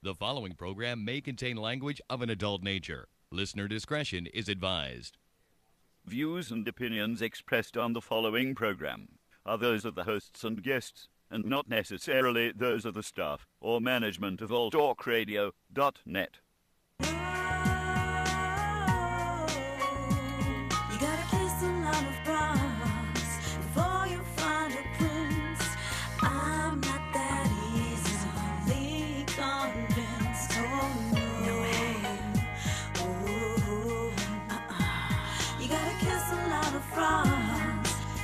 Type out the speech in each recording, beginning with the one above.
The following program may contain language of an adult nature. Listener discretion is advised. Views and opinions expressed on the following program are those of the hosts and guests, and not necessarily those of the staff or management of alltalkradio.net.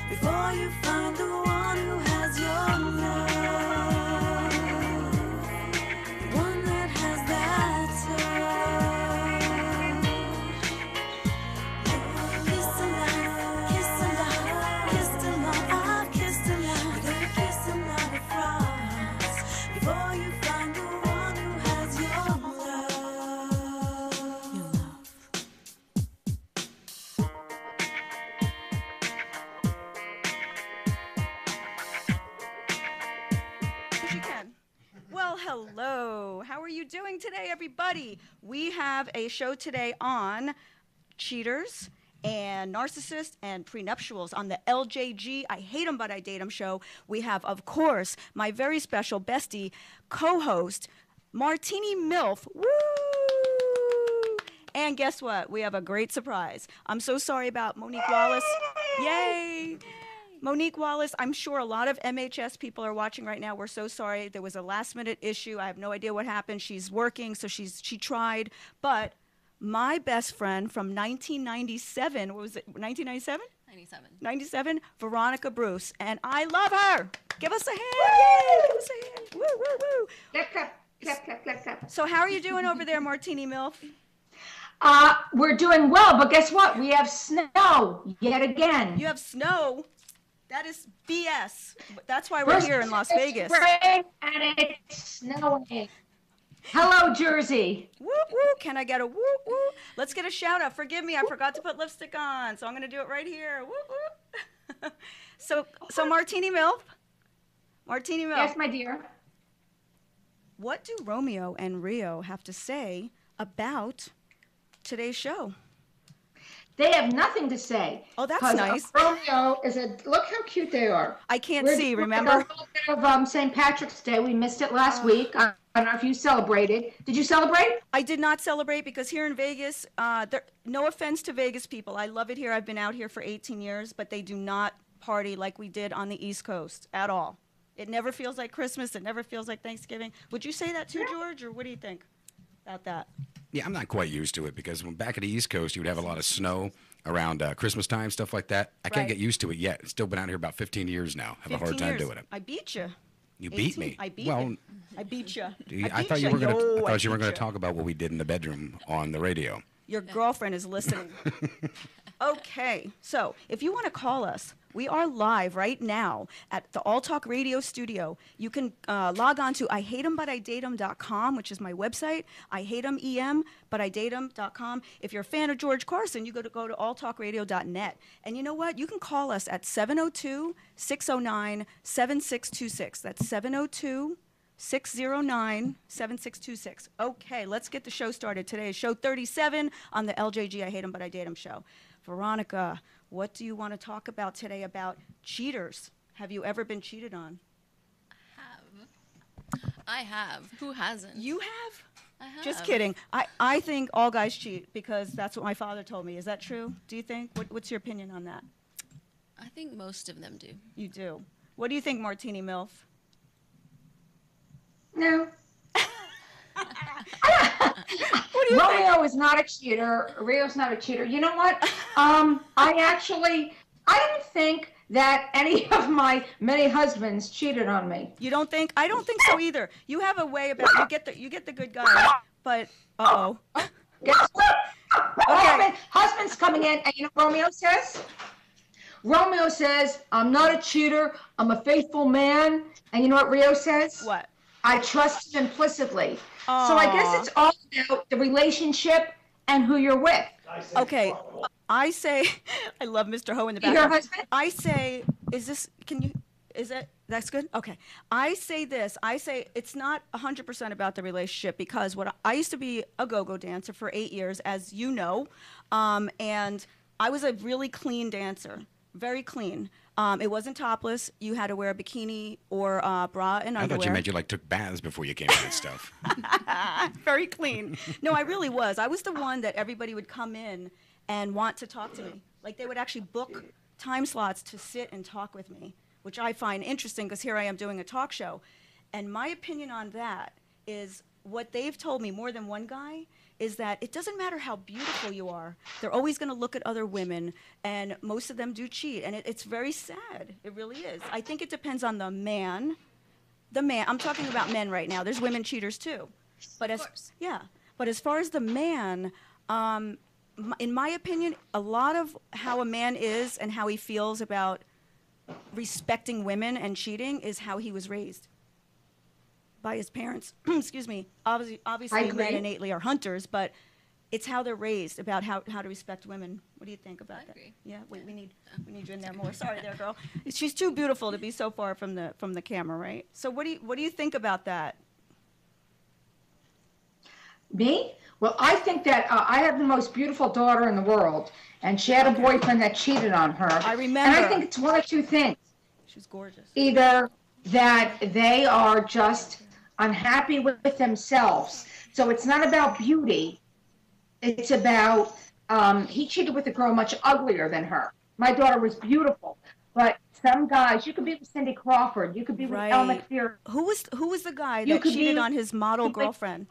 Before you find the one who has your love, one that has that touch. Kiss a lot, kiss a lot, kissed a lot, I've kissed a lot. You gotta kiss a lot of frogs before you find the one who has your love. Your love. Well, hello. How are you doing today, everybody? We have a show today on cheaters and narcissists and prenuptials on the LjG I Hate 'Em But I Date 'Em show. We have, of course, my very special bestie co-host, Martini MILF. Woo! And guess what? We have a great surprise. I'm so sorry about Monique Wallace. Yay! Monique Wallace, I'm sure a lot of MHS people are watching right now. We're so sorry. There was a last-minute issue. I have no idea what happened. She's working, so she tried. But my best friend from 1997, what was it, 1997? 97, Veronica Bruce, and I love her. Give us a hand. Yay! Give us a hand. Woo, woo, woo. Clap, clap, clap, clap, clap, clap. So how are you doing over there, Martini MILF? We're doing well, but guess what? We have snow yet again. You have snow? That is BS. That's why we're here in Las Vegas. It's rain and it's snowing. Hello, Jersey. Woo, woo. Can I get a woo, woo? Let's get a shout out. Forgive me, I forgot to put lipstick on, so I'm going to do it right here. Woo, woo. So Martini MILF. Martini MILF. Yes, my dear. What do Romeo and Rio have to say about today's show? They have nothing to say. Oh, that's nice. Romeo is look how cute they are. I can't see, remember? A little bit of St. Patrick's Day. We missed it last week. I don't know if you celebrated. Did you celebrate? I did not celebrate because here in Vegas, no offense to Vegas people. I love it here. I've been out here for 18 years, but they do not party like we did on the East Coast at all. It never feels like Christmas. It never feels like Thanksgiving. Would you say that too, George, or what do you think about that? Yeah, I'm not quite used to it because when back at the East Coast, you would have a lot of snow around Christmas time, stuff like that. I can't get used to it yet. It's still been out here about 15 years now. Have a hard time doing it. I beat you. You beat me. I beat you. I beat you. I thought you were going to talk about what we did in the bedroom on the radio. Your girlfriend is listening. Okay, so if you want to call us, we are live right now at the All Talk Radio studio. You can log on to IHateEmButIDateEm.com, which is my website. IHateEmButIDateEm.com. If you're a fan of George Carson, you go to alltalkradio.net. And you know what? You can call us at 702-609-7626. That's 702-609-7626. Okay, let's get the show started. Today is show 37 on the LjG I Hate 'Em But I Date 'Em show. Veronica, what do you want to talk about today about cheaters? Have you ever been cheated on? I have. Who hasn't? You have? I have. Just kidding. I think all guys cheat because that's what my father told me. Is that true? Do you think? What's your opinion on that? I think most of them do. You do. What do you think, Martini MILF? No. What do you Romeo think? is not a cheater. Rio's not a cheater. You know what? I don't think that any of my many husbands cheated on me. You don't think? I don't think so either. You have a way about you get the good guys, but Guess what? Okay. Husband's coming in, and you know what Romeo says? Romeo says, I'm not a cheater. I'm a faithful man. And you know what Rio says? What? I trust him implicitly. So I guess it's all about the relationship and who you're with. Okay, I say, I love Mr. Ho in the Your background. husband? I say, is Is it? That's good? Okay. I say this. I say it's not 100% about the relationship because I used to be a go-go dancer for 8 years, as you know, and I was a really clean dancer, very clean. It wasn't topless. You had to wear a bikini or bra and underwear. I thought you meant you took baths before you came in and stuff. Very clean. No, I really was. I was the one that everybody would come in and want to talk to me. Like they would actually book time slots to sit and talk with me, which I find interesting because here I am doing a talk show. And my opinion on that is what they've told me, more than one guy, is that it doesn't matter how beautiful you are. They're always going to look at other women, and most of them do cheat. And it's very sad. It really is. I think it depends on the man. I'm talking about men right now. There's women cheaters too. But Of course. Yeah. But as far as the man, in my opinion, a lot of how a man is and how he feels about respecting women and cheating is how he was raised by his parents. Excuse me. Obviously men innately are hunters, but it's how they're raised about how to respect women. What do you think about that? Agree. Yeah, we need you in there more. Sorry there, girl. She's too beautiful to be so far from the camera, right? So what do you think about that? Me? Well, I think that I have the most beautiful daughter in the world, and she had a boyfriend that cheated on her. I remember. And I think it's one of two things. She's gorgeous. Either that they are just unhappy with themselves. So it's not about beauty. It's about, he cheated with a girl much uglier than her. My daughter was beautiful, but some guys, you could be with Cindy Crawford, you could be with Elle McPherson. Who was the guy that cheated on his model girlfriend?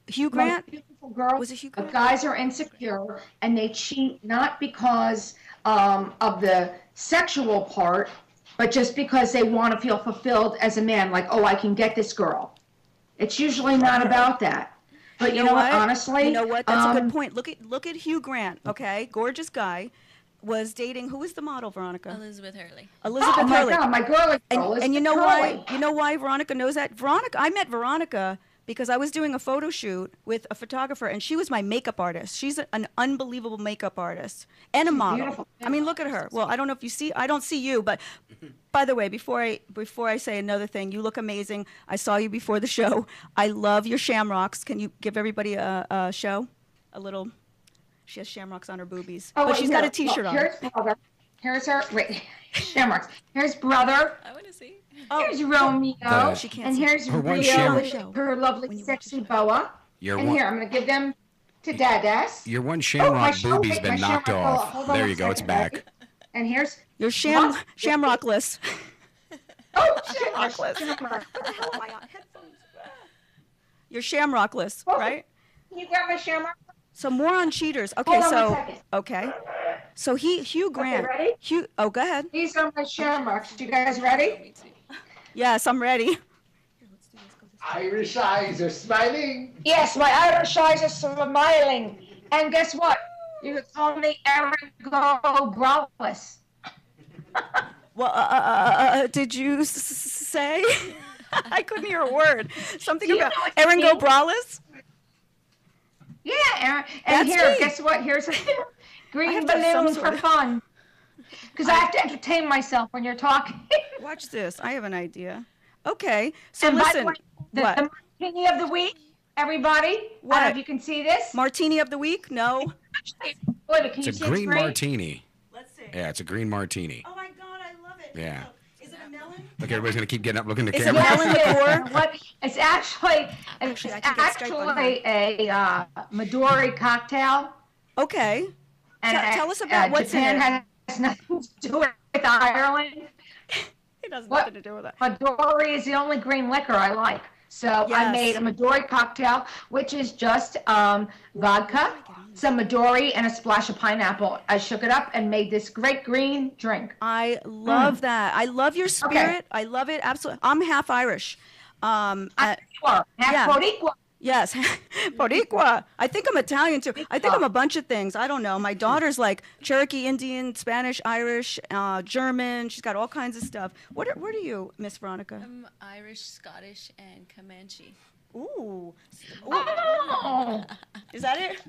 Hugh Grant? Beautiful girl. Was it Hugh Grant? Guys are insecure, and they cheat not because of the sexual part, but just because they want to feel fulfilled as a man, like, oh, I can get this girl. It's usually not about that. But you know what? Honestly, you know what? That's a good point. Look at Hugh Grant. Okay, gorgeous guy, was dating. Who was the model? Veronica. Elizabeth Hurley. Elizabeth Hurley. God, my girl is And you know Hurley. why? You know why Veronica knows that? I met Veronica because I was doing a photo shoot with a photographer, and she was my makeup artist. She's an unbelievable makeup artist and a model. Beautiful. I mean, look at her. Well, I don't know if you see. I don't see you, but by the way, before I say another thing, you look amazing. I saw you before the show. I love your shamrocks. Can you give everybody a show? A little. She has shamrocks on her boobies, but she's got a T-shirt on. Here's brother. Here's her. Wait, shamrocks. Here's brother. I want to see. Here's Romeo. She can't and see. here's Her one Rio shamrock- with her lovely, sexy boa. Your And one, here, I'm going to give them to Dadas. your one shamrock my boobie's my been knocked shamrock boa. off. Hold on There one you go. It's second, back. ready? And here's You're What? shamrockless. oh, Shamrockless. shamrock. What the hell am I on headphones? You're shamrockless, Oh. right? You got my shamrock? So more on cheaters. Okay, Hold on so one second. okay. So Hugh Grant. ready? Oh, go ahead. These are my shamrocks. You guys ready? Me too. Yes, I'm ready. Irish eyes are smiling. Yes, my Irish eyes are smiling. And guess what? You can call me Erigo Browless. Well, did you say? I couldn't hear a word. Something Do you about know what I Eringo mean? Braless? Yeah, Aaron. And That's here, me. guess what? Here's a I green have to have some balloon sort for of- fun. Because I have to entertain myself when you're talking. Watch this. I have an idea. Okay, so And by listen. the way, What? the martini of the week, everybody. I don't know What? if you can see this. Martini of the week? No. Wait, can It's you a see green screen? martini. Let's see. Yeah, it's a green martini. Oh my God, I love it. Yeah. Is it a melon? Look, everybody's gonna keep getting up, looking at the Is it camera. melon Yes, it is. liqueur? And what? It's actually Actually, I can get Skype on a Midori cocktail. Okay. And Tell us about what's in Japan it. has nothing to do with Ireland. It has What? nothing to do with that. Midori is the only green liquor I like. So I Yes. made a Midori cocktail, which is just vodka, some Midori, and a splash of pineapple. I shook it up and made this great green drink. I love that. I love your spirit. I love it. Absolutely. I'm half Irish. You are half yeah. Boricua. Yes, Boricua. I think I'm Italian too. I think I'm a bunch of things. I don't know. My daughter's like Cherokee Indian, Spanish, Irish, German. She's got all kinds of stuff. Where do you, Miss Veronica? I'm Irish, Scottish, and Comanche. Ooh. Oh. Is that it?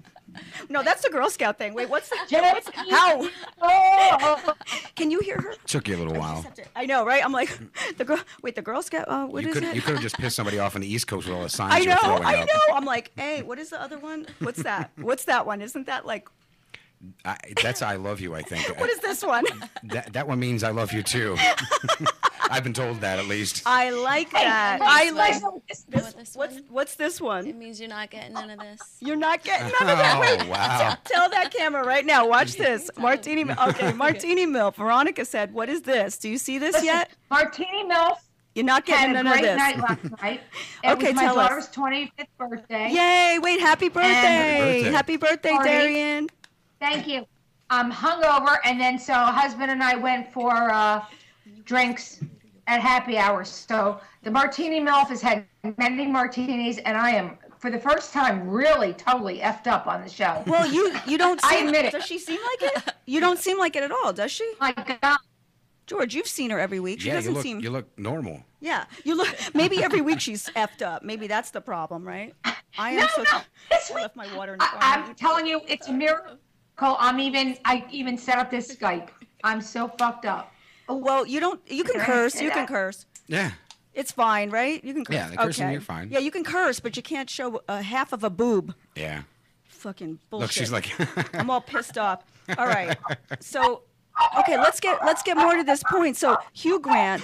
No, that's the Girl Scout thing. Wait, what's that? Just- How? Oh. Can you hear her? Took you a little while. I know, right? I'm like, the girl. Wait, the Girl Scout. What is it? You could have just pissed somebody off on the East Coast with all the signs I you're know, throwing I up. know. I'm like, hey, what is the other one? What's that? What's that one? Isn't that like? That's I love you, I think. What is this one? That one means I love you too. I've been told that at least. I like that. I I like. know this one? What's this It one? means you're not getting none of this. You're not getting none of that. Wait, Oh, wow. tell that camera right now. Watch this. Martini. Okay, Martini MILF. Veronica said, "What is this? Do you see this Listen, yet? Martini MILF You're not getting had a none of great this." night last night. It Okay, was my tell us. daughter's 25th birthday. Yay! Wait, happy birthday! birthday. Happy birthday, Party. Darian. Thank you. I'm hungover, and then so husband and I went for drinks at happy hours. So the Martini MILF has had many martinis, and I am, for the first time, really totally effed up on the show. Well, you don't. I Seem, admit it. Does she seem like it? You don't seem like it at all, does she? My God. George, you've seen her every week. She Yeah, doesn't you seem. look normal. Yeah, you look. Maybe every week she's effed up. Maybe that's the problem, right? I am so. This I week, left my water in the car. I'm telling you, it's a miracle. I even set up this Skype. I'm so fucked up. Well, you don't. You can Can I curse. say You can that? curse. Yeah. It's fine, right? You can curse. Yeah, the cursing, okay. you're fine. Yeah, you can curse, but you can't show half of a boob. Yeah. Fucking bullshit. Look, she's like. I'm all pissed off. All right. So, okay, let's get more to this point. So Hugh Grant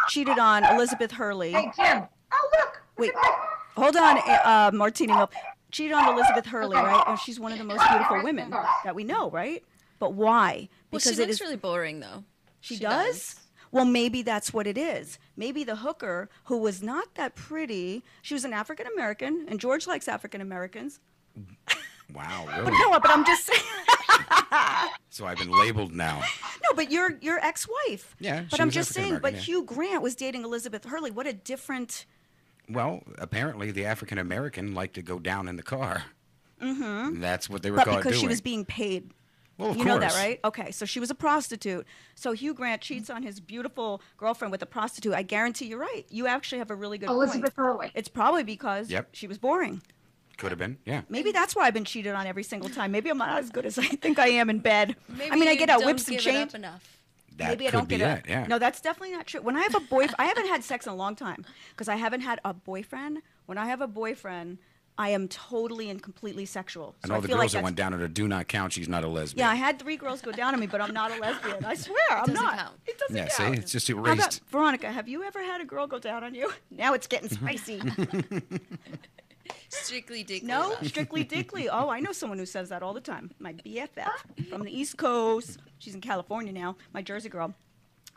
cheated on Elizabeth Hurley. Hey, Jim. Oh, look. Wait, hold on, Martini MILF. Cheated on Elizabeth Hurley, Okay. right? And she's one of the most beautiful women that we know, right? But why? Well, she looks really boring, though. She does? Well, maybe that's what it is. Maybe the hooker, who was not that pretty, she was an African American, and George likes African Americans. Wow, But really? no, but I'm just saying. So I've been labeled now. No, but your ex-wife. Yeah, But she I'm was just saying. But African-American, Hugh Grant was dating Elizabeth Hurley. What a different. Well, apparently the African American liked to go down in the car. Mm-hmm. That's what they were But caught because doing. she was being paid. Well, of You course. know that, right? Okay, so she was a prostitute. So Hugh Grant cheats on his beautiful girlfriend with a prostitute. I guarantee you're right. You actually have a really good Elizabeth point. Hurley. It's probably because Yep. she was boring. Could have been, yeah. Maybe that's why I've been cheated on every single time. Maybe I'm not as good as I think I am in bed. Maybe I mean, I you get out don't whips and give it chains. up enough. That Maybe I could don't be get it, yeah. No, that's definitely not true. When I have a boyfriend, I haven't had sex in a long time because I haven't had a boyfriend. When I have a boyfriend, I am totally and completely sexual. And So all I the feel girls like that that's- went down at her do not count. She's not a lesbian. Yeah, I had 3 girls go down on me, but I'm not a lesbian. I swear, I'm doesn't not. count. It doesn't Yeah, count. see? It's just How about, erased. Veronica, have you ever had a girl go down on you? Now it's getting spicy. Strictly dickly. No, love. strictly dickly. Oh, I know someone who says that all the time. My BFF from the East Coast. She's in California now. My Jersey girl.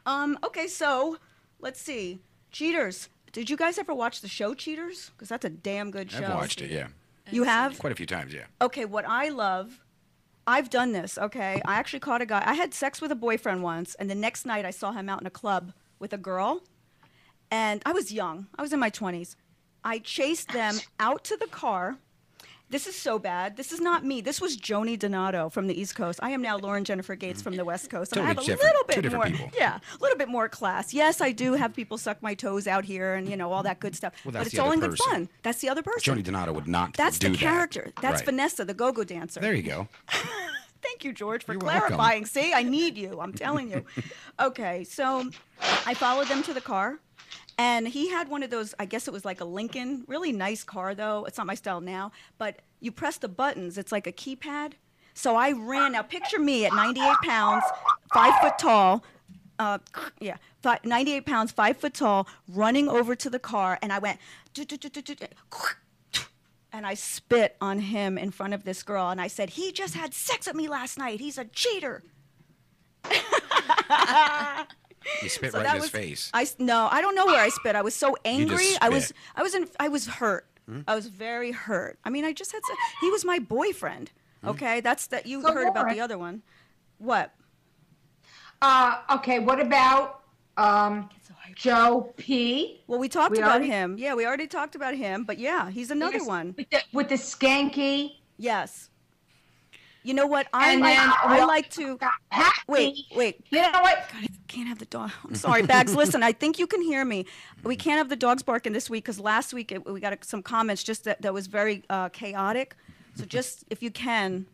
Okay, so let's see. Cheaters. Did you guys ever watch the show Cheaters? Because that's a damn good show. I've watched it, yeah. You have? Quite a few times, yeah. Okay, what I love, I've done this, okay? I actually caught a guy. I had sex with a boyfriend once, and the next night I saw him out in a club with a girl. And I was young. I was in my 20s. I chased them out to the car. This is so bad. This is not me. This was Joni Donato from the East Coast. I am now Lauren Jennifer Gates from the West Coast. And I have a Totally different. little Two bit different more, people. yeah, a little bit more class. Yes, I do have people suck my toes out here and, you know, all that good stuff. Well, but that's it's the all other in good person. fun. That's the other person. Joni Donato would not That's do the character. that. That's Right. Vanessa, the go-go dancer. There you go. Thank you, George, for You're welcome. clarifying. See, I need you. I'm telling you. Okay, so I followed them to the car, and he had one of those, I guess it was like a Lincoln, really nice car, though. It's not my style now, but you press the buttons. It's like a keypad. So I ran. Now, picture me at 98 pounds, 5 foot tall. 98 pounds, 5 foot tall, running over to the car, and I went, and I spit on him in front of this girl, and I said, he just had sex with me last night. He's a cheater. You spit So right that in his was- face. No, I don't know where I spit. I was so angry. just I was hurt. Hmm? I was very hurt. I mean, I just had he was my boyfriend. Hmm? Okay, that's that you So heard about Lauren- the other one. What? Okay, what about Joe P? Well, we talked We about already- him. Yeah, we already talked about him, but yeah, he's another Yes, one. with the skanky. Yes. You know what? And then I like to happy. wait. You know what? God, I can't have the dog. I'm sorry, Bags. Listen, I think you can hear me. We can't have the dogs barking this week because last week we got some comments just that was very chaotic. So just if you can,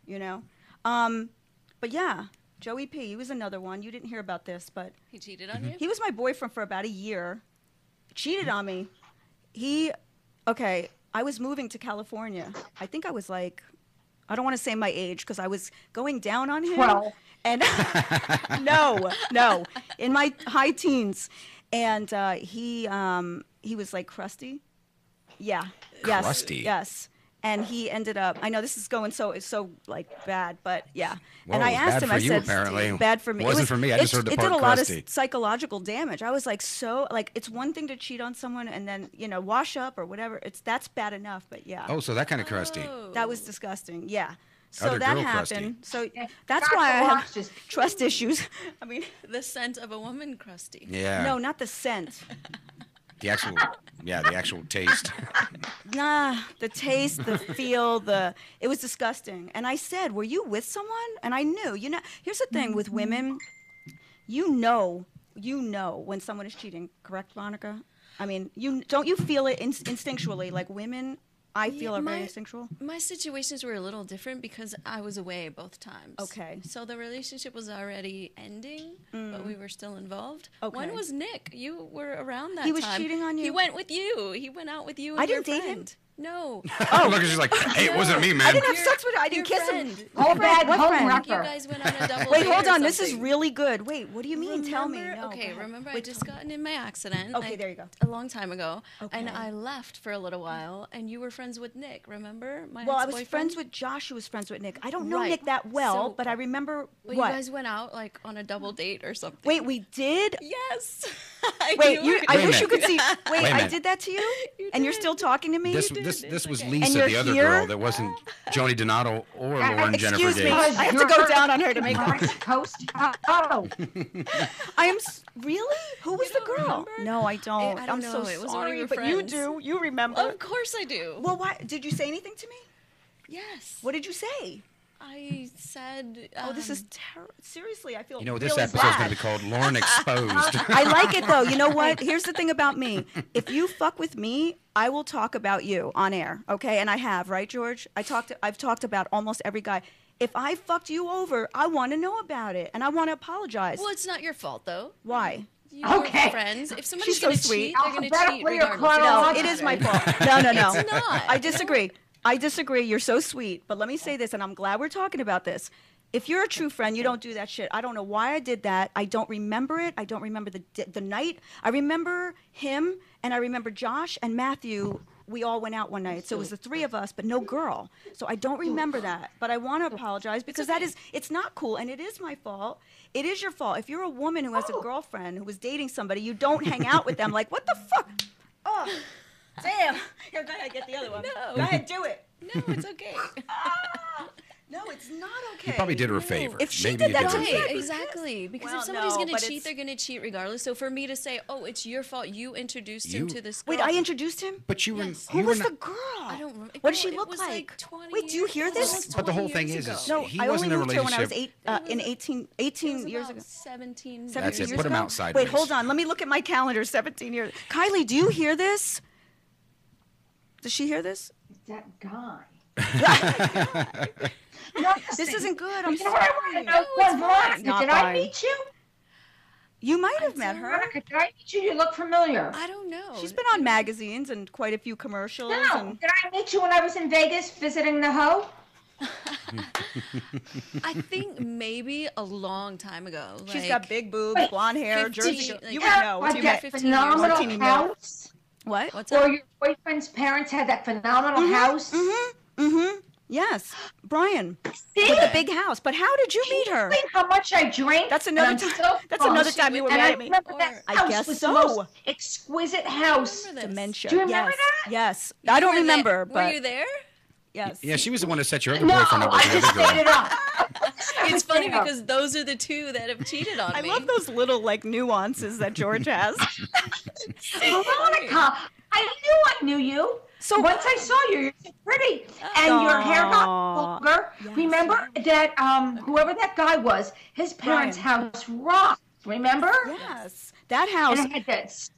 you know. But yeah, Joey P. He was another one. You didn't hear about this, but He cheated on you? he was my boyfriend for about a year. Cheated on me. I was moving to California. I think I was like, I don't want to say my age because I was going down on him. 12. And no, in my high teens. And he was like crusty. Yeah. Yes. Crusty? Yes. And he ended up, I know this is going so like bad, but yeah. Well, and I it was asked bad him, for I you, said, apparently. bad for me. It wasn't for me. I just heard the it part did a lot crusty. of psychological damage. I was like, it's one thing to cheat on someone and then, wash up or whatever. That's bad enough, but yeah. Oh, so that kind of crusty. That was disgusting. Yeah. So Other that girl crusty. So Yeah, that's Dr. why I Ross have just- trust issues. I mean, The scent of a woman crusty. Yeah. no, not the scent. The actual taste. Nah, the taste, the feel, it was disgusting. And I said, "Were you with someone?" And I knew. Here's the thing with women, you know when someone is cheating. Correct, Monica? I mean, don't you feel it instinctually? Like women, I feel are very instinctual. My situations were a little different because I was away both times. Okay. So the relationship was already ending, but we were still involved. Okay. When was Nick? You were around that time. He was cheating on you? He went with you. He went out with you and I your didn't date him. friend. No. Oh, look, she's like, hey, it wasn't me, man. I didn't have sex with her. I didn't Your kiss him. friend. Oh, bad What home friend? You wrecker. guys went on a double Wait, date hold or on. This is something. really good. Wait, what do you mean? Tell me. Remember- No, okay, go ahead. remember I Wait, just gotten in my accident. Okay, there you go. A long time ago. And Okay. I left for a little while, and you were friends with Nick, remember? My Well, I was ex-boyfriend? friends with Josh, who was friends with Nick. I don't know Right. Nick that well, So- but I remember Well, what. you guys went out, like, on a double date or something. Wait, we did? Yes. Wait, I Wait a wish you minute. could see. Wait, Wait a I did did that to you? You And you're did. still talking to me? This did. was It's okay. Lisa, you're the other here? girl that wasn't Joni Donato or Lauren Jennifer Excuse me. Gates. I have to go down on her to make Coast. Oh. I am really? Who was the don't girl? remember? No, I don't. I I'm don't so know. It was one of sorry, your but you friends. do. You remember? Of course I do. Well, why did you say anything to me? Yes. What did you say? I said. Oh, this is terrible. Seriously, I feel. You know, this really episode's bad. going to be called Lauren Exposed. I like it though. You know what? Here's the thing about me. If you fuck with me, I will talk about you on air. Okay, and I have, right, George? I've talked about almost every guy. If I fucked you over, I want to know about it, and I want to apologize. Well, it's not your fault, though. Why? You Okay. were friends. If somebody's She's so going to sweet. cheat, they're going to cheat Alphabetically or regardless. No, chronologically? it is my fault. No. It's not. I disagree. I disagree. You're so sweet. But let me say this, and I'm glad we're talking about this. If you're a true friend, you don't do that shit. I don't know why I did that. I don't remember it. I don't remember the night. I remember him, and I remember Josh and Matthew. We all went out one night. So it was the three of us, but no girl. So I don't remember that. But I want to apologize because it's not cool, and it is my fault. It is your fault. If you're a woman who has a girlfriend who was dating somebody, you don't hang out with them. Like, what the fuck? Oh, damn. Here, go ahead, get the other one. No. Go ahead, do it. No, it's okay. No, it's not okay. You probably did her a favor. If she Maybe did you that her to a me, favor. Right, exactly. Because Well, if somebody's no, going but to cheat, it's- they're going to cheat regardless. So for me to say, oh, it's your fault, you introduced him You- to this girl. Wait, I introduced him? But you were, Yes. Who you were was not. the girl? I don't remember. What did she It look was like? 20 Wait, do you years hear ago. this? Almost But the whole 20 thing years is ago. No, he I wasn't only in a moved here when I was relationship. in 18 It years was ago. about 17 That's it. years Put 'em ago? out sideways. Wait, hold on. Let me look at my calendar. 17 years. Kylie, do you hear this? Does she hear this? That guy. This isn't good. I'm You know what I want sorry. to know? Well, Veronica, Not did I fine. meet you? You might have met her. Veronica, did I meet you? You look familiar. I don't know. She's been on magazines and quite a few commercials. No, And did I meet you when I was in Vegas visiting the hoe? I think maybe a long time ago. she's like, got big boobs, Wait, blonde hair, 15, Jersey. like- You Yeah, would know. Had If you that met 15 years. phenomenal Martini MILF. house? What? What's Or up? your boyfriend's parents had that phenomenal house? Mm-hmm. Yes, Brian. See? With the big house. But how did you meet her? See how much I drink? That's another And I'm time. so That's another close. time you were And mad I at me. remember that I house guess was so. the most exquisite house. Remember this. Dementia. Do you remember yes. that? Yes. I don't Were they- remember, but Were you there? yes. Yeah, she was the one that set your other No, boyfriend up I with the just other girl. made it up. It's funny because those are the two that have cheated on I me. love those little like nuances that George has. Veronica, I knew you. So once I saw you, you're so pretty, and your hair got longer. Yes. Remember that whoever that guy was, his parents' house rocked. Remember? Yes, that house. And it had that.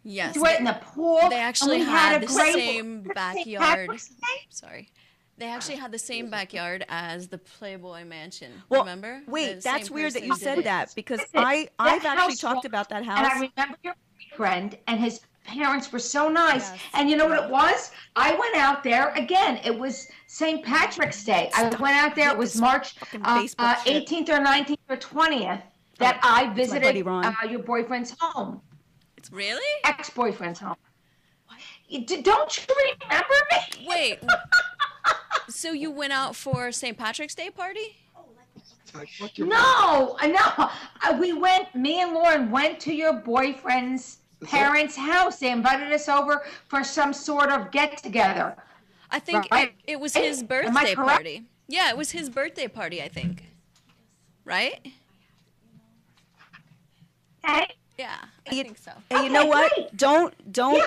Yes. Went in the pool. They actually and we had a the great same St. backyard. Patrick's Day. Sorry. They actually had the same backyard as the Playboy Mansion. Well, remember? wait, The that's same weird that person you did said it. that because That I've actually house talked rocked. about that And house. I remember your boyfriend and his parents were so nice. Yes. And you know what it was? I went out there again. It was St. Patrick's Day. I went out there. It was March fucking Facebook shit. 18th or 19th or 20th that I buddy visited Ron. your boyfriend's home, Really? ex-boyfriend's home. Don't you remember me? Wait. So you went out for St. Patrick's Day party? No. We went, me and Lauren went to your boyfriend's parents' house. They invited us over for some sort of get-together. I think Right. it was his Am I birthday correct? party. Yeah, it was his birthday party, I think. Right? Hey? Yeah, I think so. And you know what? great. Don't. Yeah,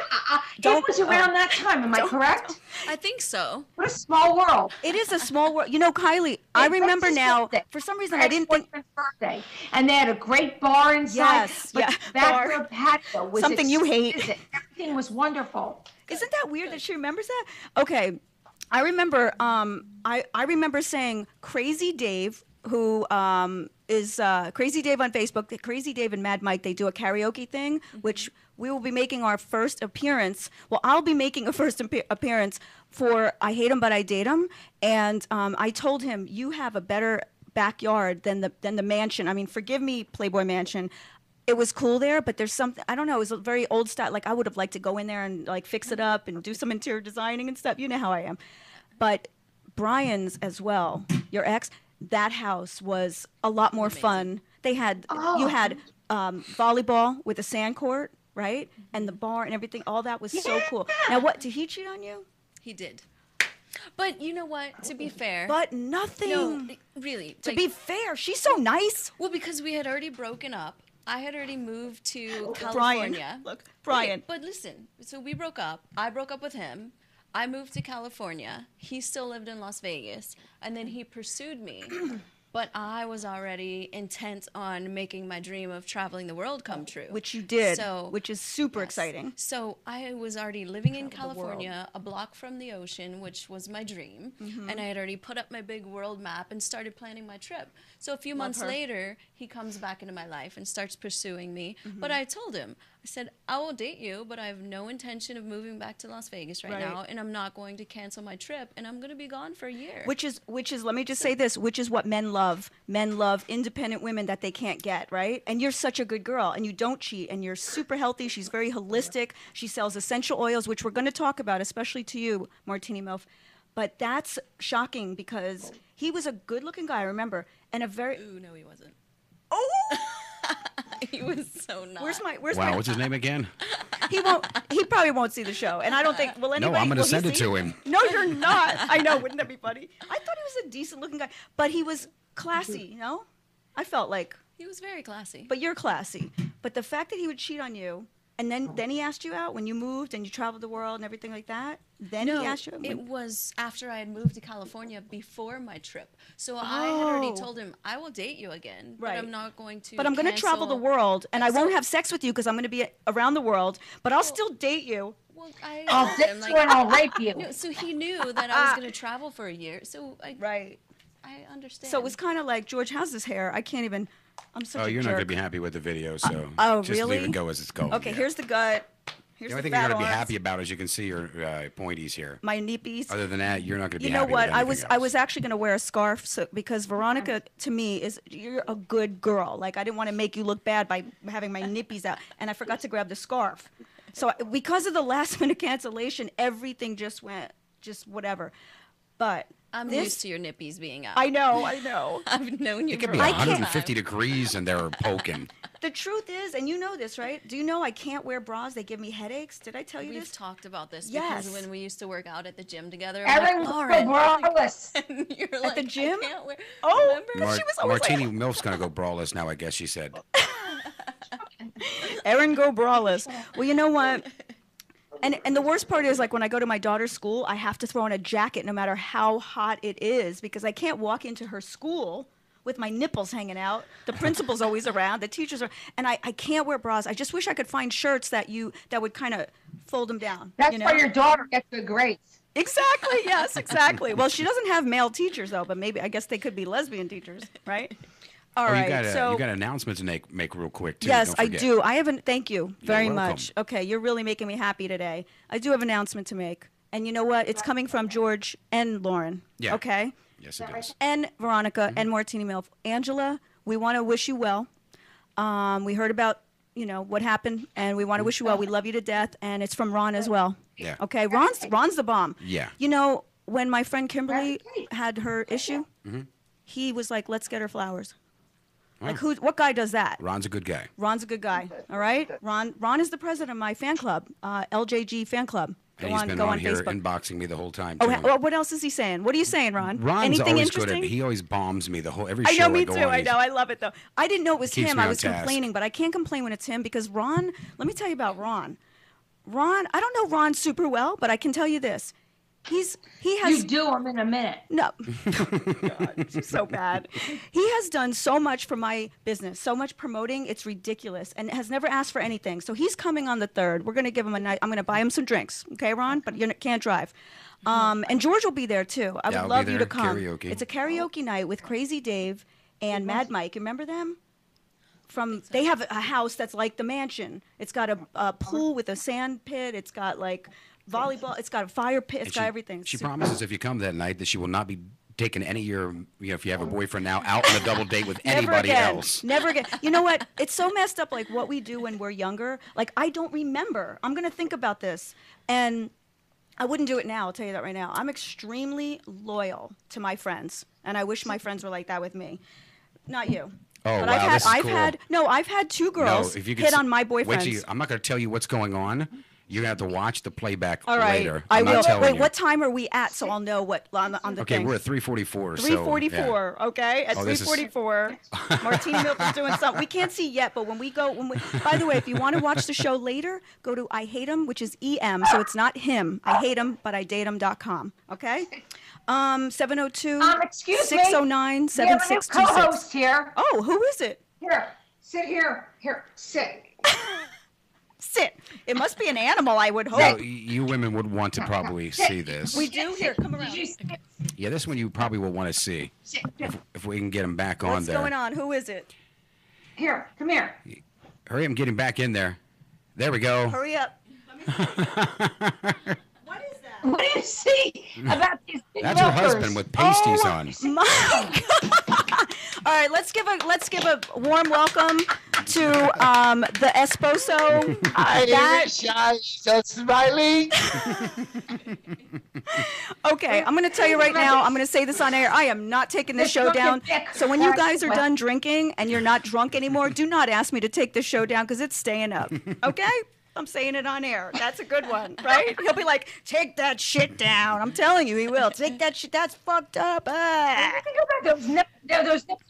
Don't- it was around that time. Am I correct? I think so. What a small world. It is a small world. You know, Kylie, I That's remember his now, birthday. for some reason, I didn't think. Ex-boyfriend's birthday. And they had a great bar inside. Yes, but yeah, the backyard patio was Something you hate. exquisite. Everything was wonderful. Isn't that weird that she remembers that? Okay, I remember. I remember saying Crazy Dave, who is Crazy Dave on Facebook. Crazy Dave and Mad Mike, they do a karaoke thing, which we will be making our first appearance. Well, I'll be making a first appearance for I Hate 'Em But I Date 'Em, and I told him you have a better backyard than the mansion. I mean, forgive me, Playboy Mansion. It was cool there, but there's something, I don't know, it was a very old style. Like, I would have liked to go in there and, like, fix it up and do some interior designing and stuff. You know how I am. But Brian's as well, your ex, that house was a lot more fun. They had, you had volleyball with a sand court, right? And the bar and everything. All that was so cool. Now, what, did he cheat on you? He did. But you know what? To be fair. But nothing. No, really. To be fair, she's so nice. Well, because we had already broken up. I had already moved to Brian, California. look, Brian. Wait, but listen, so we broke up. I broke up with him. I moved to California. He still lived in Las Vegas. And then he pursued me. But I was already intent on making my dream of traveling the world come true. Which you did, So, which is super yes. exciting. So I was already living in California, a block from the ocean, which was my dream. And I had already put up my big world map and started planning my trip. So a few months later, he comes back into my life and starts pursuing me. But I told him, I said, I will date you, but I have no intention of moving back to Las Vegas right now. And I'm not going to cancel my trip. And I'm going to be gone for a year. Which is, let me just say this, which is what men love. Men love independent women that they can't get, right? And you're such a good girl, and you don't cheat, and you're super healthy. She's very holistic. She sells essential oils, which we're going to talk about, especially to you, Martini MILF. But that's shocking because he was a good-looking guy, I remember, and a very... Ooh, no, he wasn't. Oh! He was so not. Where's my... What's his name again? He probably won't see the show, and I don't think... Will anybody... No, I'm going to will he send it see to him. No, you're not. I know, wouldn't that be funny? I thought he was a decent-looking guy, but he was classy, you know? I felt like... He was very classy. But you're classy. But the fact that he would cheat on you, and then he asked you out when you moved and you traveled the world and everything like that, then he asked you out? It was after I had moved to California before my trip. So I had already told him, I will date you again, but I'm not going to But I'm going to travel the world, and I won't have sex with you because I'm going to be around the world, but I'll still date you. Well, I I'll told date him, you and I'll rape you. No, so he knew that I was going to travel for a year. So Right. I understand. So it was kind of like, George, how's this hair? I can't even, I'm such a jerk. You're not going to be happy with the video, so just really? leave it go as it's going. Okay, yeah. here's the gut. Here's The only the thing you're fat going to be arms, happy about is you can see your pointies here. my nippies. Other than that, you're not going to be You know happy what? with I anything was else. actually going to wear a scarf because Veronica to me is you're a good girl. Like I didn't want to make you look bad by having my nippies out, and I forgot to grab the scarf. So because of the last minute cancellation, everything just went whatever. But I'm used to your nippies being out. I know. I've known you It could for be a long 150 time. degrees and they're poking. The truth is, and you know this, right? Do you know I can't wear bras? They give me headaches. Did I tell you We've this? talked about this Yes. because when we used to work out at the gym together, Erin Lauren, Morales. and you're like, the gym? I can't wear. Oh, remember? she was always Martini MILF's going to go braless now, I guess she said. Erin go braless. Well, you know what? And the worst part is, like, when I go to my daughter's school, I have to throw on a jacket no matter how hot it is, because I can't walk into her school with my nipples hanging out. The principal's always around, the teachers are, and I can't wear bras. I just wish I could find shirts that would kind of fold them down. That's why your daughter gets good grades. Exactly. Yes, exactly. Well, she doesn't have male teachers though, but maybe I guess they could be lesbian teachers, right? All right. You got announcements to make real quick too. Yes, Don't I forget. do. I haven't. Thank you very welcome. much. Okay, you're really making me happy today. I do have an announcement to make, and you know what? It's coming from George and Lauren. Yeah. Okay. Yes, it is. And Veronica and Martini MILF. Angela, we want to wish you well. We heard about what happened, and we want to wish you well. We love you to death, and it's from Ron as well. Yeah. Okay, Ron's the bomb. Yeah. You know, when my friend Kimberly had her issue, he was like, "Let's get her flowers." Like, what guy does that? Ron's a good guy. Ron's a good guy. All right. Ron is the president of my fan club, LJG fan club. And he's been on here Facebook. inboxing me the whole time. Oh, too. well, what else is he saying? What are you saying, Ron? Ron's Anything always interesting? good at. He always bombs me every I show know, me go too. on, I know. I love it though. I didn't know it was Keeps him. me I on was task. complaining, but I can't complain when it's him because Ron. Let me tell you about Ron. Ron, I don't know Ron super well, but I can tell you this. He has. You do him in a minute. No. God, she's so bad. He has done so much for my business, so much promoting. It's ridiculous, and has never asked for anything. So he's coming on the 3rd. We're going to give him a night. I'm going to buy him some drinks. Okay, Ron? But you can't drive. And George will be there too. I would love you to come. Karaoke. It's a karaoke night with Crazy Dave and Mad Mike. You remember them? They have a house that's like the mansion. It's got a pool with a sand pit. It's got like volleyball. It's got a fire pit. It's got everything. She promises if you come that night that she will not be taking any of your, if you have a boyfriend now, out on a double date with anybody else. Never again. You know what? It's so messed up, like what we do when we're younger. Like, I don't remember. I'm going to think about this. And I wouldn't do it now. I'll tell you that right now. I'm extremely loyal to my friends. And I wish my friends were like that with me. Not you. Oh, but wow, this is cool. I've had 2 girls hit on my boyfriends. I'm not going to tell you what's going on. You're going to have to watch the playback All right, later. I will. Wait, you. what time are we at so I'll know what on the thing? Okay, we're at 3:44. 3:44, okay? At 3:44. Martini MILF is doing something. We can't see yet, but when we by the way, if you want to watch the show later, go to I Hate Him, which is EM, so it's not him. I hate him, but I date him.com, okay? 702 excuse 609 me. We have a new 7626. co-host here. Oh, who is it? Here, sit here. Here, sit. Sit. It must be an animal, I would hope. No, you women would want to probably see this. We do? Here, come around. Yeah, this one you probably will want to see. If we can get him back on there. What's going on? Who is it? Here, come here. Hurry up and get him back in there. There we go. Hurry up. What is that? What do you see about these big That's her milkers? husband with pasties on. My God. All right, let's give a warm welcome to the Esposo. Irish eyes are smiling. Okay, I'm going to tell you right now, I'm going to say this on air. I am not taking this show down. So when you guys are done drinking and you're not drunk anymore, do not ask me to take this show down because it's staying up. Okay? I'm saying it on air. That's a good one, right? He'll be like, take that shit down. I'm telling you, he will. Take that shit. That's fucked up. Those nips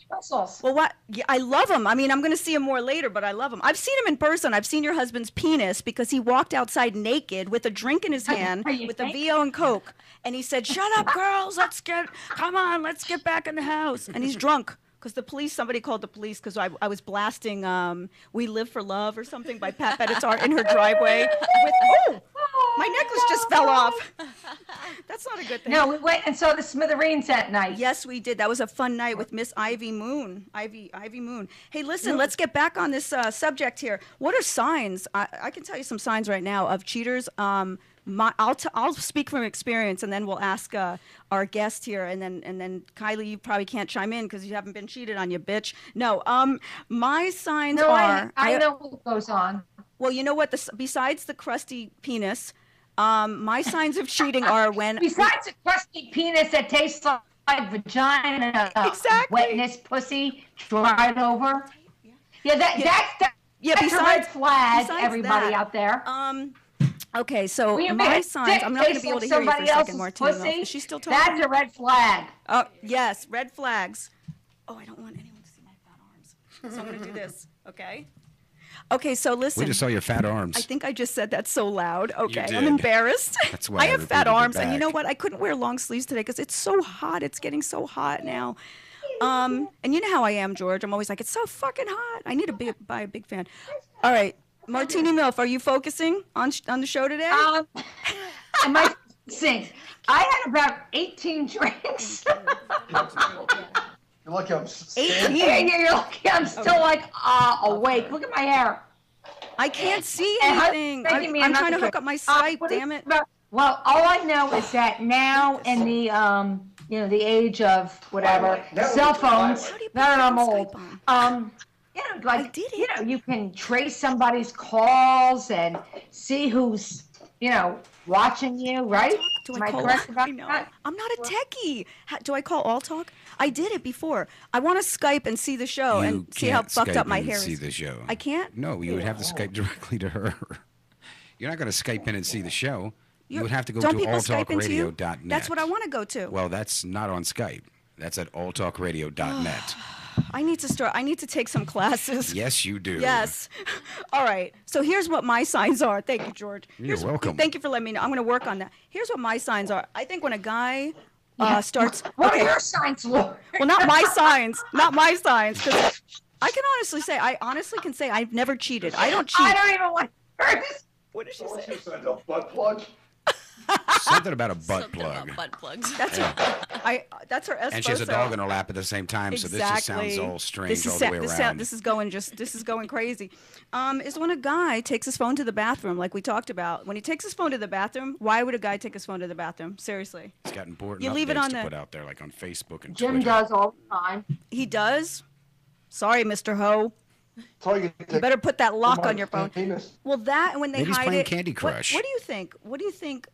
muscles. Well, what? Yeah, I love him. I mean, I'm going to see him more later, but I love him. I've seen him in person. I've seen your husband's penis because he walked outside naked with a drink in his hand with a VO and Coke. And he said, shut up, girls. Come on, let's get back in the house. And he's drunk. Because somebody called the police because I was blasting We Live for Love or something by Pat Benatar in her driveway. My necklace just fell off. That's not a good thing. No, we went and saw the Smithereens that night. Yes, we did. That was a fun night with Miss Ivy Moon. Ivy Moon. Hey, listen, let's get back on this subject here. What are signs? I can tell you some signs right now of cheaters. I'll speak from experience, and then we'll ask our guest here, and then Kylie, you probably can't chime in because you haven't been cheated on, you bitch. No, my signs are. I know what goes on. Well, you know what? Besides the crusty penis, my signs of cheating are when. Besides the crusty penis that tastes like vagina, exactly. wetness, pussy, dried over. Yeah, that's a red flag. Everybody out there. Okay, so my signs, I'm not going to be able to hear you for a second, Martina. Is she still talking? That's a red flag. Oh, yes, red flags. Oh, I don't want anyone to see my fat arms. So I'm going to do this, okay? Okay, so listen. We just saw your fat arms. I think I just said that so loud. Okay, did. I'm embarrassed. That's why I I have fat repeated it arms, and you know back. what? I couldn't wear long sleeves today because it's so hot. It's getting so hot now. And you know how I am, George. I'm always like, it's so fucking hot. I need to buy a big fan. All right, Martini MILF, are you focusing on the show today? I might sing. I had about 18 drinks. You're lucky I'm 18. Yeah, you're lucky. I'm still like awake. Look at my hair. I can't see And her anything. making me I'm another trying to hook drink. up my Skype. What is Damn it. about- Well, all I know is that now in the the age of whatever cell phones. How do you put Now that I'm fucking old. Skype on? Like did it. you know, you can trace somebody's calls and see who's watching you, right? Do Am I I call? correct about I know. that? I'm not a techie. Do I call All Talk? I did it before. I want to Skype and see the show You and see how can't fucked Skype up my in and hair see is. the show. I can't? No, you would have to Skype directly to her. You're not going to Skype in and see the show. You would have to go to Don't people Skype into you? alltalkradio.net. That's what I want to go to. Well, that's not on Skype. That's at alltalkradio.net. I need to start. I need to take some classes. Yes, you do. Yes. All right. So here's what my signs are. Thank you, George. You're welcome. Thank you for letting me know. I'm going to work on that. Here's what my signs are. I think when a guy starts. What okay. are your signs, Lord? Well, not my signs. Not my signs. Because I can honestly say, I honestly can say I've never cheated. I don't cheat. I don't even want to hear this. What did she say? She said a butt plug. Something about a butt Something plug. about butt plugs. That's that's her espresso. And she has a dog in her lap at the same time, so this just sounds all strange all the way around. This is going crazy. Is when a guy takes his phone to the bathroom, like we talked about. When he takes his phone to the bathroom, why would a guy take his phone to the bathroom? Seriously. It's got important You leave it updates on to the- put out there, like on Facebook and Jim Twitter. does all the time. He does? Sorry, Mr. Ho. You You better put that lock on your phone. Penis. Well, that and when they Maybe he's hide playing it. Candy Crush. What do you think? What do you think?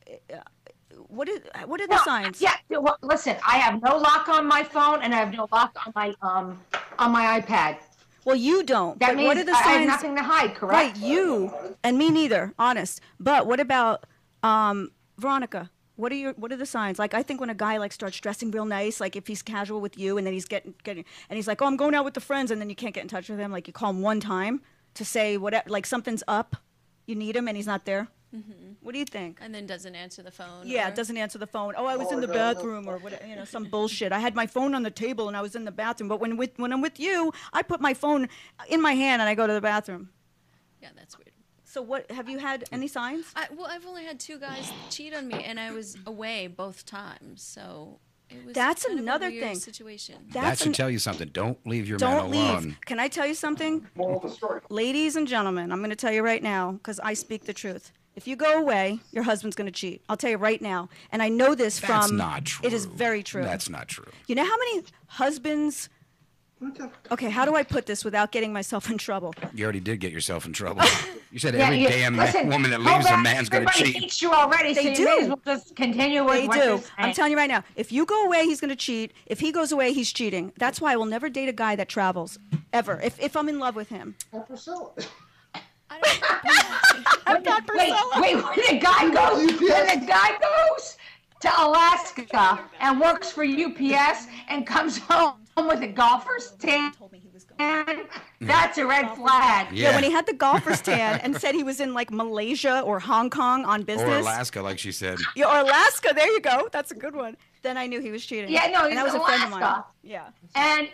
What are the signs? Yeah. Well, listen, I have no lock on my phone, and I have no lock on my iPad. Well, you don't. That but means what are the I have signs? nothing to hide, correct? Right, you and me neither. Honest. But what about Veronica? What are the signs? Like, I think when a guy like starts dressing real nice, like if he's casual with you, and then he's getting and he's like, oh, I'm going out with the friends, and then you can't get in touch with him. Like you call him one time to say whatever, like something's up, you need him, and he's not there. Mm-hmm. What do you think? And then doesn't answer the phone. Yeah, or... doesn't answer the phone. Oh, I was in the bathroom, or what? Some bullshit. I had my phone on the table and I was in the bathroom. But when I'm with you, I put my phone in my hand and I go to the bathroom. Yeah, that's weird. So what? Have you had any signs? Well, I've only had 2 guys cheat on me, and I was away both times, so it was. That's kind of a another weird thing. Situation. That should tell you something. Don't leave your man Don't alone. leave. Can I tell you something? Moral of the story. Ladies and gentlemen, I'm going to tell you right now because I speak the truth. If you go away, your husband's going to cheat. I'll tell you right now. And I know this That's from... not true. It is very true. That's not true. You know how many husbands... Okay, how do I put this without getting myself in trouble? You already did get yourself in trouble. You said Yeah, every you- damn listen, woman that hold leaves a on, man's going to everybody cheat. hates you already, They so you may do. as well just continue with They what do. you're I'm saying. telling you right now. If you go away, he's going to cheat. If he goes away, he's cheating. That's why I will never date a guy that travels, ever. If I'm in love with him. Priscilla. I'm not Priscilla. Wait, when the guy goes to Alaska and works for UPS and comes home with a golfer's tan, that's a red flag. Yeah, when he had the golfer's tan and said he was in like Malaysia or Hong Kong on business. Or Alaska, like she said. Yeah, or Alaska. There you go. That's a good one. Then I knew he was cheating. Yeah, no, and that he's was a friend of mine. Alaska. Yeah. And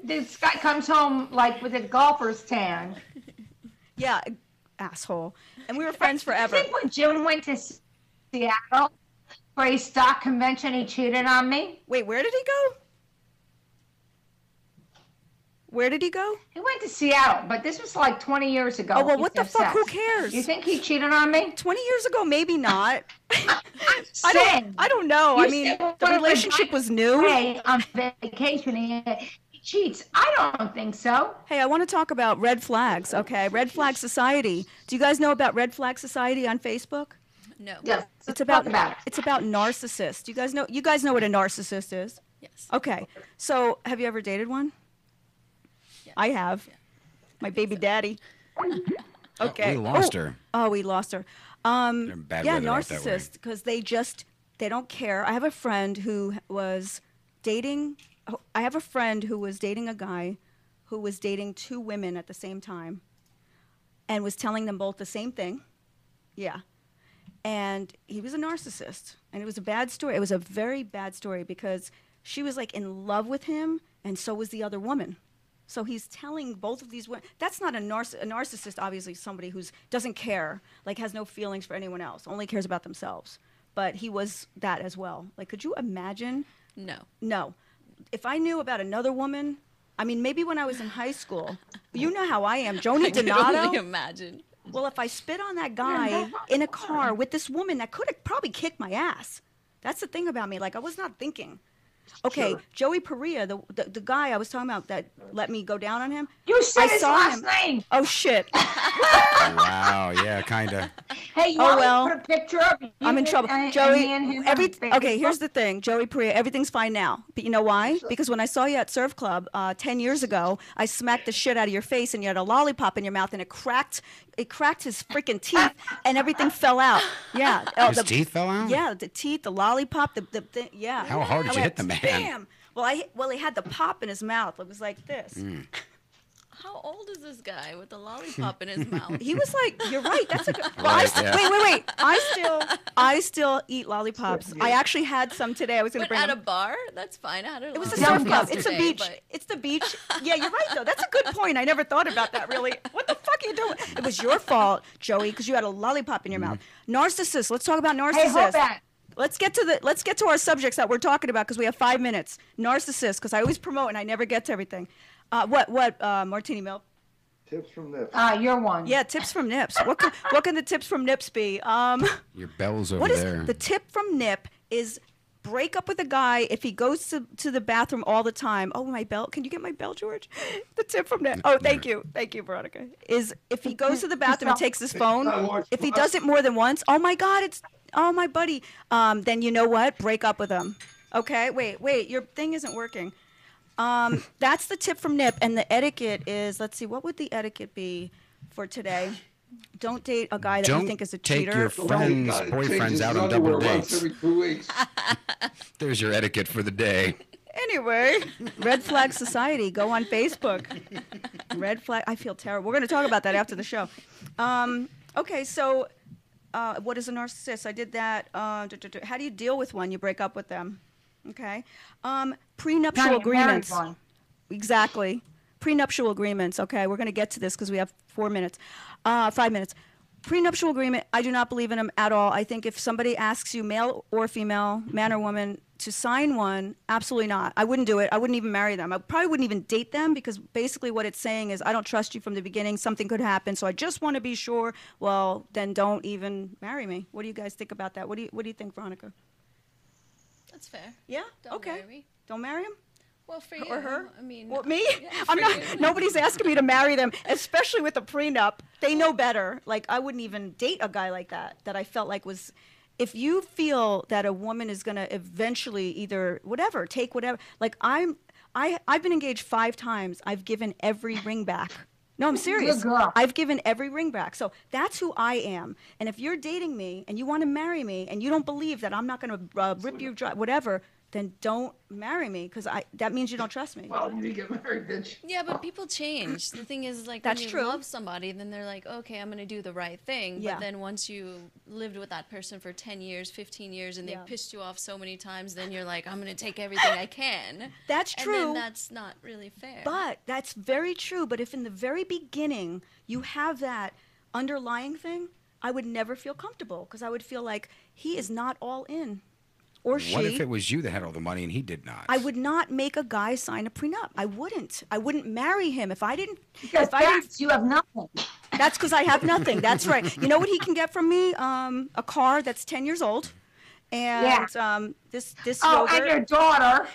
this guy comes home like with a golfer's tan. Yeah, asshole. And we were friends forever. I think when Jim went to Seattle for a stock convention, he cheated on me. Wait, where did he go? Where did he go? He went to Seattle, but this was like 20 years ago. Oh, well, He what the said fuck? Who sex. cares? You think he cheated on me? 20 years ago, maybe not. I'm saying. I don't know. You I mean, said the one of relationship was new. Hey, on vacation, he cheats. I don't think so. Hey, I want to talk about red flags, okay? Red Flag Society. Do you guys know about Red Flag Society on Facebook? No. Yes. It's about Talk about it. it's about narcissists. You guys know what a narcissist is? Yes. Okay. So, have you ever dated one? Yes. I have. Yeah. My baby daddy. Okay. We lost her. Oh, we lost her. They're in bad Yeah, weather out that way. narcissist, because they don't care. I have a friend who was dating. I have a friend who was dating a guy who was dating 2 women at the same time. and was telling them both the same thing. Yeah. And he was a narcissist. And it was a bad story. It was a very bad story because she was like in love with him, and so was the other woman. So he's telling both of these women. That's not a narcissist, obviously, somebody who doesn't care, like has no feelings for anyone else, only cares about themselves. But he was that as well. Like, could you imagine? No. No. If I knew about another woman, I mean, maybe when I was in high school, you know how I am. Joni I can Donato. only imagine. Well, if I spit on that guy in a car with this woman that could have probably kicked my ass. That's the thing about me. Like, I was not thinking. Okay, Sure. Joey Perea, the guy I was talking about that let me go down on him. You said I his saw last him. name. Oh, shit. Wow, yeah, kind of. Hey, you Oh, want me well. to put a picture of you I'm in trouble. and Joey, me and him on Facebook? okay, here's the thing. Joey Perea, everything's fine now. But you know why? Because when I saw you at Surf Club 10 years ago, I smacked the shit out of your face and you had a lollipop in your mouth and it cracked his freaking teeth and everything fell out. Yeah. His teeth fell out? Yeah, the teeth, the lollipop, the thing, yeah. How hard did I you went, hit the man? Bam! Well, he had the pop in his mouth. It was like this. How old is this guy with the lollipop in his mouth? He was like, "You're right. That's a good." Well, Right, yeah. wait. I still eat lollipops. I actually had some today. I was gonna But bring at a them. bar? That's fine. I had a It was a lollipop surf club. It's a yesterday, beach. but- It's the beach. Yeah, you're right though. That's a good point. I never thought about that really. What the fuck are you doing? It was your fault, Joey, because you had a lollipop in your mouth. Narcissists. Let's talk about Hey, hold narcissists. that. Let's get to our subjects that we're talking about because we have 5 minutes. Narcissists, because I always promote and I never get to everything. What Martini MILF? Tips from Nips. You're one. Yeah, tips from Nips. What can the tips from Nips be? Your bell's over What is there. the tip from Nip is break up with a guy if he goes to the bathroom all the time. Oh, my bell. Can you get my bell, George? The tip from Nip. Oh, thank you. Thank you, Veronica. Is if he goes to the bathroom and takes his phone, if he does it more than once, oh, my God, my buddy. Then you know what? Break up with him. Okay? Wait. Your thing isn't working. That's the tip from Nip. And the etiquette is, let's see, what would the etiquette be for today? Don't date a guy that you think is a cheater. Don't take your friends' boyfriends out on double dates. Every 2 weeks. There's your etiquette for the day. Anyway, Red Flag Society. Go on Facebook. Red Flag. I feel terrible. We're going to talk about that after the show. Okay, so what is a narcissist? I did that. How do you deal with one? You break up with them. Okay. Prenuptial agreements. Exactly. Prenuptial agreements. Okay, we're going to get to this because we have 4 minutes. 5 minutes. Prenuptial agreement, I do not believe in them at all. I think if somebody asks you, male or female, man or woman, to sign one, absolutely not. I wouldn't do it. I wouldn't even marry them. I probably wouldn't even date them because basically what it's saying is I don't trust you from the beginning. Something could happen, so I just want to be sure. Well, then don't even marry me. What do you guys think about that? What do you think, Veronica? That's fair. Yeah? Don't Okay. marry me. Don't marry him? Well, for you. Or her? I mean, Well, me? yeah, I'm for not. you. Nobody's asking me to marry them, especially with a prenup. They know better. Like I wouldn't even date a guy like that. That I felt like was. If you feel that a woman is gonna eventually either whatever take whatever, like I've been engaged 5 times. I've given every ring back. No, I'm serious. Good girl. I've given every ring back. So that's who I am. And if you're dating me and you want to marry me and you don't believe that I'm not going to rip you dry, whatever, then don't marry me because that means you don't trust me. Well, you didn't get married, bitch. Yeah, but people change. The thing is, like, That's when you true. love somebody, then they're like, okay, I'm going to do the right thing. Yeah. But then once you lived with that person for 10 years, 15 years, and Yeah. they've pissed you off so many times, then you're like, I'm going to take everything I can. That's And true. then that's not really fair. But that's very true. But if in the very beginning you have that underlying thing, I would never feel comfortable because I would feel like he is not all in. Or she. What if it was you that had all the money and he did not? I would not make a guy sign a prenup. I wouldn't. I wouldn't marry him if I didn't. Because if I didn't, you have nothing. that's because I have nothing. That's right. You know what he can get from me? A car that's 10 years old, and this Oh, yogurt. and your daughter.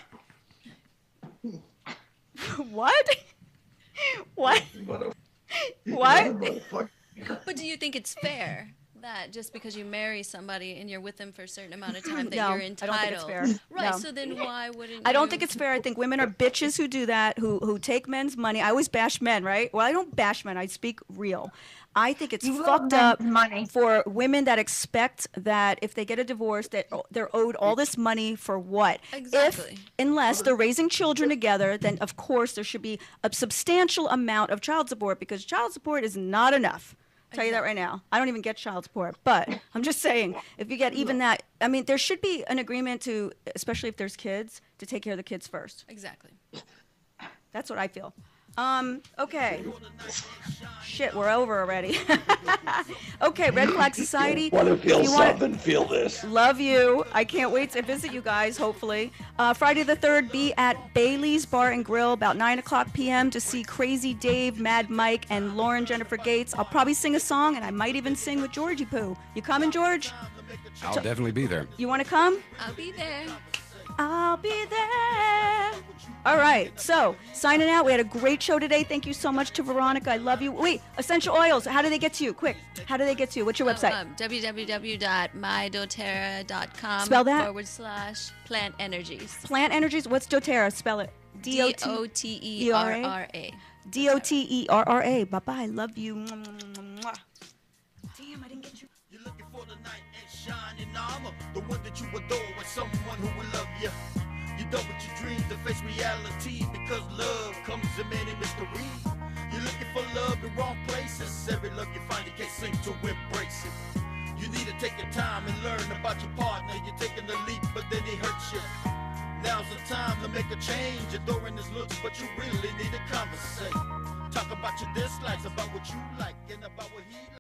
What? What? What? But do you think it's fair that just because you marry somebody and you're with them for a certain amount of time that No, you're I entitled? don't think it's fair. Right. No. So then why wouldn't I don't you- think it's fair. I think women are bitches who do that, who take men's money. I always bash men, right? Well, I don't bash men. I speak real. I think it's You love fucked up men's money. for women that expect that if they get a divorce that they're owed all this money for what? Exactly. Unless they're raising children together, then of course there should be a substantial amount of child support because child support is not enough. Tell you that right now. I don't even get child support, but I'm just saying, if you get even that, I mean, there should be an agreement to, especially if there's kids, to take care of the kids first. Exactly. That's what I feel. Okay. Shit, we're over already. Okay, Red Flag Society. Want to feel something? Feel this. Love you. I can't wait to visit you guys, hopefully. Friday the 3rd, be at Bailey's Bar and Grill about 9 o'clock p.m. to see Crazy Dave, Mad Mike, and Lauren Jennifer Gates. I'll probably sing a song, and I might even sing with Georgie Poo. You coming, George? I'll definitely be there. You want to come? I'll be there. I'll be there. All right, so signing out. We had a great show today. Thank you so much to Veronica. I love you. Wait, essential oils. How do they get to you? Quick. How do they get to you? What's your website? www.mydoterra.com Spell that. /plant energies. Plant Energies. What's doTERRA? Spell it. DOTERRA. DOTERRA. Bye-bye. Love you. Damn, I didn't get you. You're looking for the knight in shining armor, the one that you adore, with someone who will love you. You done with your dreams to face reality, because love comes in many mysteries. You're looking for love in wrong places. Every love you find, you can't seem to embrace it. You need to take your time and learn about your partner. You're taking the leap, but then he hurts you. Now's the time to make a change. Adoring his looks, but you really need to conversate. Talk about your dislikes, about what you like, and about what he likes.